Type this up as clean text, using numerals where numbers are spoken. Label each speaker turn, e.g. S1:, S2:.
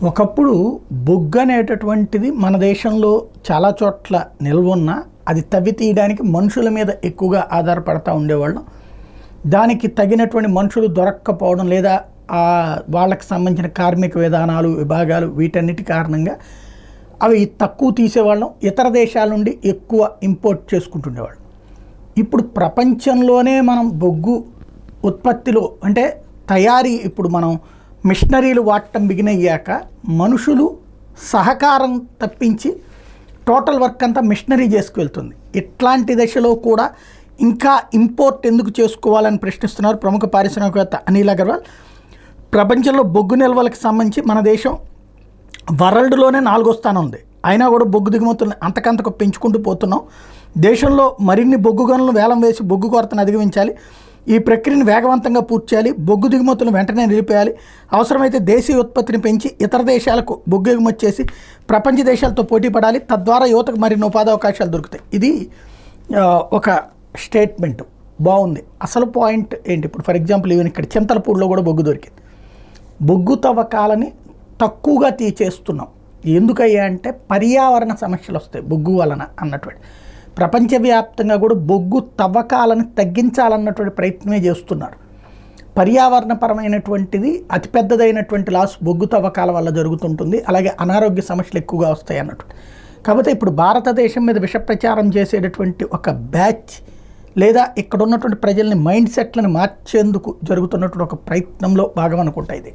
S1: ఒకప్పుడు బొగ్గు అనేటటువంటిది మన దేశంలో చాలా చోట్ల నిల్వ ఉన్న అది తవ్వి తీయడానికి మనుషుల మీద ఎక్కువగా ఆధారపడతా ఉండేవాళ్ళం. దానికి తగినటువంటి మనుషులు దొరక్కపోవడం లేదా వాళ్ళకి సంబంధించిన కార్మిక విధానాలు విభాగాలు వీటన్నిటి కారణంగా అవి తక్కువ తీసేవాళ్ళం, ఇతర దేశాల నుండి ఎక్కువ ఇంపోర్ట్ చేసుకుంటుండేవాళ్ళం. ఇప్పుడు ప్రపంచంలోనే మనం బొగ్గు ఉత్పత్తిలో అంటే తయారీ ఇప్పుడు మనం మిషనరీలు వాడటం బిగినయ్యాక మనుషులు సహకారం తప్పించి టోటల్ వర్క్ అంతా మిషనరీ చేసుకువెళ్తుంది. ఇట్లాంటి దశలో కూడా ఇంకా ఇంపోర్ట్ ఎందుకు చేసుకోవాలని ప్రశ్నిస్తున్నారు ప్రముఖ పారిశ్రామికవేత్త అనిల్ అగర్వాల్. ప్రపంచంలో బొగ్గు నిల్వలకు సంబంధించి మన దేశం వరల్డ్లోనే 4వ స్థానం ఉంది. అయినా కూడా బొగ్గు దిగుమతులను అంతకంతకు పెంచుకుంటూ పోతున్నాం. దేశంలో మరిన్ని బొగ్గు గనులను వేలం వేసి బొగ్గు కొరతను అధిగమించాలి. ఈ ప్రక్రియను వేగవంతంగా పూర్తి చేయాలి. బొగ్గు దిగుమతులను వెంటనే నిలిపేయాలి. అవసరమైతే దేశీయ ఉత్పత్తిని పెంచి ఇతర దేశాలకు బొగ్గు ఎగుమతి చేసి ప్రపంచ దేశాలతో పోటీ పడాలి. తద్వారా యువతకు మరిన్ని ఉపాధి అవకాశాలు దొరుకుతాయి. ఇది ఒక స్టేట్మెంట్ బాగుంది. అసలు పాయింట్ ఏంటి? ఇప్పుడు ఫర్ ఎగ్జాంపుల్ ఈవెన్ ఇక్కడ చింతలపూడిలో కూడా బొగ్గు దొరికింది. బొగ్గు తవ్వకాలని తక్కువగా తీసేస్తున్నాం. ఎందుకయ్యా అంటే పర్యావరణ సమస్యలు వస్తాయి బొగ్గు వలన అన్నటువంటి. ప్రపంచవ్యాప్తంగా కూడా బొగ్గు తవ్వకాలను తగ్గించాలన్నటువంటి ప్రయత్నమే చేస్తున్నారు. పర్యావరణపరమైనటువంటిది అతిపెద్దదైనటువంటి లాస్ బొగ్గు తవ్వకాల వల్ల జరుగుతుంటుంది. అలాగే అనారోగ్య సమస్యలు ఎక్కువగా వస్తాయి అన్నటువంటి. కాకపోతే ఇప్పుడు భారతదేశం మీద విష ప్రచారం చేసేటటువంటి ఒక బ్యాచ్ లేదా ఇక్కడ ఉన్నటువంటి ప్రజల్ని మైండ్ సెట్లను మార్చేందుకు జరుగుతున్నటువంటి ఒక ప్రయత్నంలో భాగం అనుకుంటా ఇది.